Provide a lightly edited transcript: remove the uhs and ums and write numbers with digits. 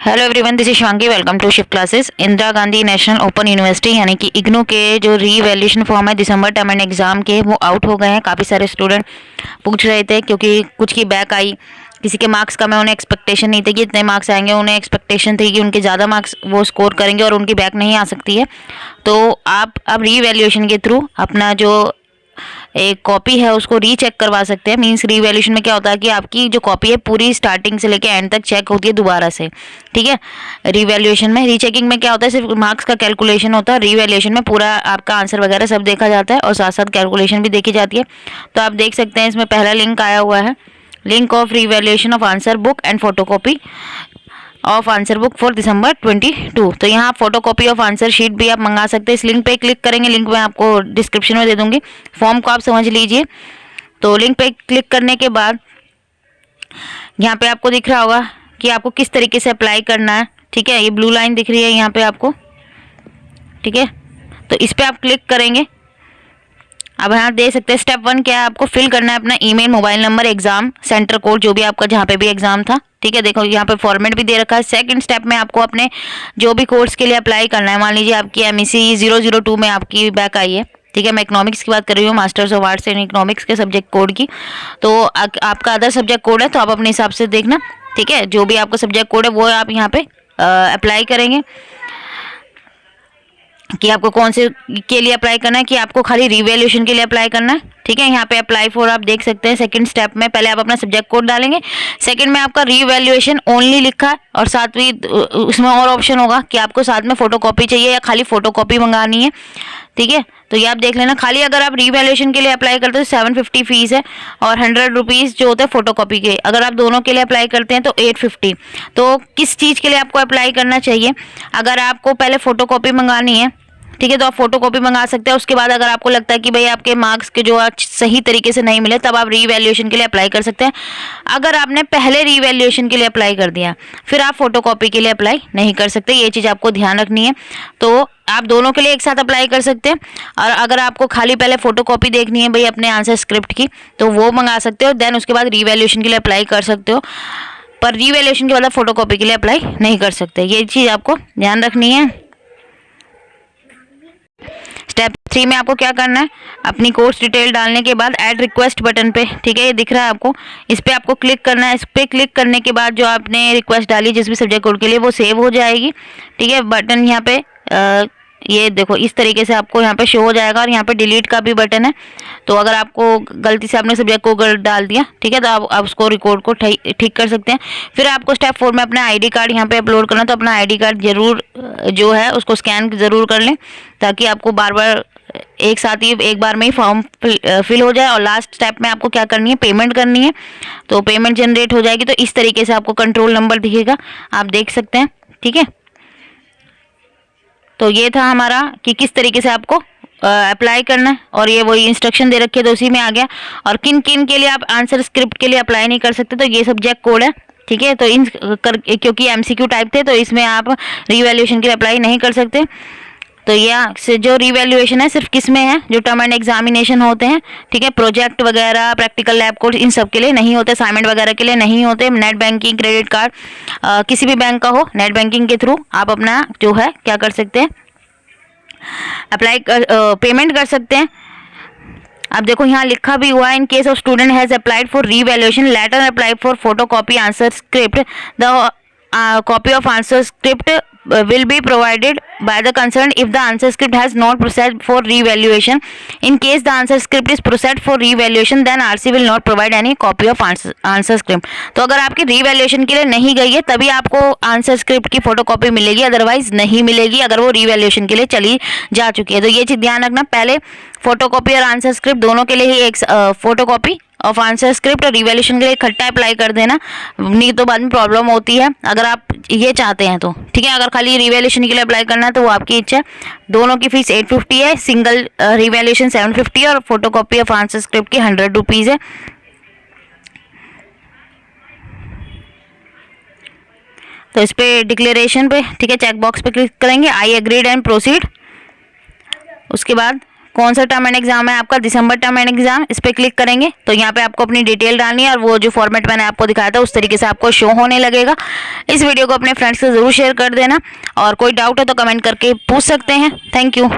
Hello everyone, this is Shivangi. Welcome to shift classes. Indira Gandhi national open university यानी कि इग्नू के जो रीवैल्यूएशन फॉर्म है दिसंबर टर्म एंड एग्जाम के, वो आउट हो गए हैं। काफ़ी सारे स्टूडेंट पूछ रहे थे क्योंकि कुछ की बैक आई, किसी के मार्क्स कम है, उन्हें एक्सपेक्टेशन नहीं थी कि इतने मार्क्स आएंगे, उन्हें एक्सपेक्टेशन थी कि उनके ज़्यादा मार्क्स वो स्कोर करेंगे और उनकी बैक नहीं आ सकती है। तो आप अब रीवैल्यूएशन के थ्रू अपना जो एक कॉपी है उसको रीचेक करवा सकते हैं। मींस रीवैल्यूएशन में क्या होता है कि आपकी जो कॉपी है पूरी स्टार्टिंग से लेके एंड तक चेक होती है दोबारा से। ठीक है, रीवैल्यूएशन में, रीचेकिंग में क्या होता है, सिर्फ मार्क्स का कैलकुलेशन होता है। रीवैल्यूएशन में पूरा आपका आंसर वगैरह सब देखा जाता है और साथ साथ कैलकुलेशन भी देखी जाती है। तो आप देख सकते हैं इसमें पहला लिंक आया हुआ है, link of revaluation of answer book and photocopy of answer book for December 22। तो यहाँ photo copy of answer sheet भी आप मंगा सकते हैं। इस लिंक पे क्लिक करेंगे, लिंक मैं आपको डिस्क्रिप्शन में दे दूंगी, फॉर्म को आप समझ लीजिए। तो लिंक पे क्लिक करने के बाद यहाँ पे आपको दिख रहा होगा कि आपको किस तरीके से अप्लाई करना है। ठीक है, ये ब्लू लाइन दिख रही है यहाँ पे आपको। ठीक है, तो इस पर आप क्लिक करेंगे। अब यहाँ दे सकते हैं स्टेप 1 क्या है, आपको फिल करना है अपना email, mobile number, exam centre code, जो भी आपका जहाँ पे भी एग्जाम था। ठीक है, देखो यहाँ पे फॉर्मेट भी दे रखा है। सेकंड स्टेप में आपको अपने जो भी कोर्स के लिए अप्लाई करना है, मान लीजिए आपकी MEC 002 में आपकी बैक आई है। ठीक है, मैं इकोनॉमिक्स की बात कर रही हूँ, masters of arts in economics के सब्जेक्ट कोड की। तो आपका अदर सब्जेक्ट कोड है तो आप अपने हिसाब से देखना। ठीक है, जो भी आपका सब्जेक्ट कोड है वो आप यहाँ पे अप्लाई करेंगे कि आपको कौन से के लिए अप्लाई करना है, कि आपको खाली रीवैल्यूएशन के लिए अप्लाई करना है। ठीक है, यहाँ पे अप्लाई फॉर आप देख सकते हैं। सेकंड स्टेप में पहले आप अपना सब्जेक्ट कोड डालेंगे, सेकंड में आपका रीवैल्यूएशन ओनली लिखा है और साथ ही उसमें और ऑप्शन होगा कि आपको साथ में फोटोकॉपी चाहिए या खाली फोटोकॉपी मंगानी है। ठीक है, तो ये आप देख लेना। खाली अगर आप रीवैल्यूएशन के लिए अप्लाई करते हैं तो 750 फीस है और 100 रुपीज़ जो होते हैं फोटोकॉपी के। अगर आप दोनों के लिए अप्लाई करते हैं तो 850। तो किस चीज़ के लिए आपको अप्लाई करना चाहिए, अगर आपको पहले फोटोकॉपी मंगानी है, ठीक है, तो आप फोटो कॉपी मंगा सकते हैं। उसके बाद अगर आपको लगता है कि भाई आपके मार्क्स के जो सही तरीके से नहीं मिले, तब आप रीवैल्यूएशन के लिए अप्लाई कर सकते हैं। अगर आपने पहले रीवैल्यूएशन के लिए अप्लाई कर दिया फिर आप फोटो कॉपी के लिए अप्लाई नहीं कर सकते, ये चीज़ आपको ध्यान रखनी है। तो आप दोनों के लिए एक साथ अप्लाई कर सकते हैं। और अगर आपको खाली पहले फोटो कॉपी देखनी है भाई अपने आंसर स्क्रिप्ट की, तो वो मंगा सकते हो, देन उसके बाद रीवैल्यूएशन के लिए अप्लाई कर सकते हो। पर रीवैल्यूएशन के बाद आप फोटो कॉपी के लिए अप्लाई नहीं कर सकते, ये चीज़ आपको ध्यान रखनी है। स्टेप 3 में आपको क्या करना है, अपनी कोर्स डिटेल डालने के बाद ऐड रिक्वेस्ट बटन पे, ठीक है, ये दिख रहा है आपको, इस पर आपको क्लिक करना है। इस पर क्लिक करने के बाद जो आपने रिक्वेस्ट डाली जिस भी सब्जेक्ट कोड के लिए, वो सेव हो जाएगी। ठीक है, बटन यहाँ पे ये देखो इस तरीके से आपको यहाँ पे शो हो जाएगा और यहाँ पे डिलीट का भी बटन है। तो अगर आपको गलती से आपने सब्जेक्ट को डाल दिया, ठीक है, तो आप उसको रिकॉर्ड को ठीक कर सकते हैं। फिर आपको स्टेप 4 में अपना ID कार्ड यहाँ पे अपलोड करना, तो अपना ID कार्ड जरूर जो है उसको स्कैन जरूर कर लें, ताकि आपको बार बार एक साथ ही एक बार में ही फॉर्म फिल हो जाए। और लास्ट स्टेप में आपको क्या करनी है, पेमेंट करनी है। तो पेमेंट जनरेट हो जाएगी, तो इस तरीके से आपको कंट्रोल नंबर दिखेगा, आप देख सकते हैं। ठीक है, तो ये था हमारा कि किस तरीके से आपको अप्लाई करना है, और ये वही इंस्ट्रक्शन दे रखे तो उसी में आ गया। और किन किन के लिए आप आंसर स्क्रिप्ट के लिए अप्लाई नहीं कर सकते, तो ये सब्जेक्ट कोड है। ठीक है, तो क्योंकि MCQ टाइप थे तो इसमें आप रीवैल्यूएशन के लिए अप्लाई नहीं कर सकते। तो यह से जो रीवैल्यूएशन है सिर्फ किस में है, जो टर्म एंड एग्जामिनेशन होते हैं, ठीक है, प्रोजेक्ट वगैरह, प्रैक्टिकल लैब कोर्स, इन सब के लिए नहीं होते, असाइनमेंट वगैरह के लिए नहीं होते। नेट बैंकिंग, क्रेडिट कार्ड, किसी भी बैंक का हो, नेट बैंकिंग के थ्रू आप अपना जो है क्या कर सकते हैं, अप्लाई पेमेंट कर सकते हैं। अब देखो यहाँ लिखा भी हुआ है, in case of student has applied for revaluation letter apply for photocopy answer script, the copy of answer script will be provided by the concerned if the answer script has not processed for revaluation. In case the answer script is processed for revaluation, then RC will not provide any copy of answer script. तो अगर आपकी revaluation के लिए नहीं गई है तभी आपको आंसर स्क्रिप्ट की फोटो कॉपी मिलेगी, अदरवाइज नहीं मिलेगी अगर वो revaluation के लिए चली जा चुकी है। तो ये चीज़ ध्यान रखना, पहले फोटो कॉपी और आंसर स्क्रिप्ट दोनों के लिए ही एक photo copy of answer script और रिवैल्यूएशन के लिए इकट्ठा अप्लाई कर देना, नहीं तो बाद में प्रॉब्लम होती है अगर आप ये चाहते हैं तो। ठीक है, अगर खाली रिवैल्यूएशन के लिए अप्लाई करना है तो वो आपकी इच्छा है। दोनों की फीस 850 है, सिंगल रिवैल्यूएशन 750 और photo copy of answer script की 100 रुपीज़ है। तो इस पर डिक्लेरेशन पे, ठीक है, चेक बॉक्स पे क्लिक करेंगे, आई एग्रीड एंड प्रोसीड। उसके बाद कौन सा टर्म एंड एग्जाम है आपका, दिसंबर टर्म एंड एग्जाम। इस पर क्लिक करेंगे तो यहाँ पे आपको अपनी डिटेल डालनी है और वो जो फॉर्मेट मैंने आपको दिखाया था उस तरीके से आपको शो होने लगेगा। इस वीडियो को अपने फ्रेंड्स से ज़रूर शेयर कर देना और कोई डाउट है तो कमेंट करके पूछ सकते हैं। Thank you.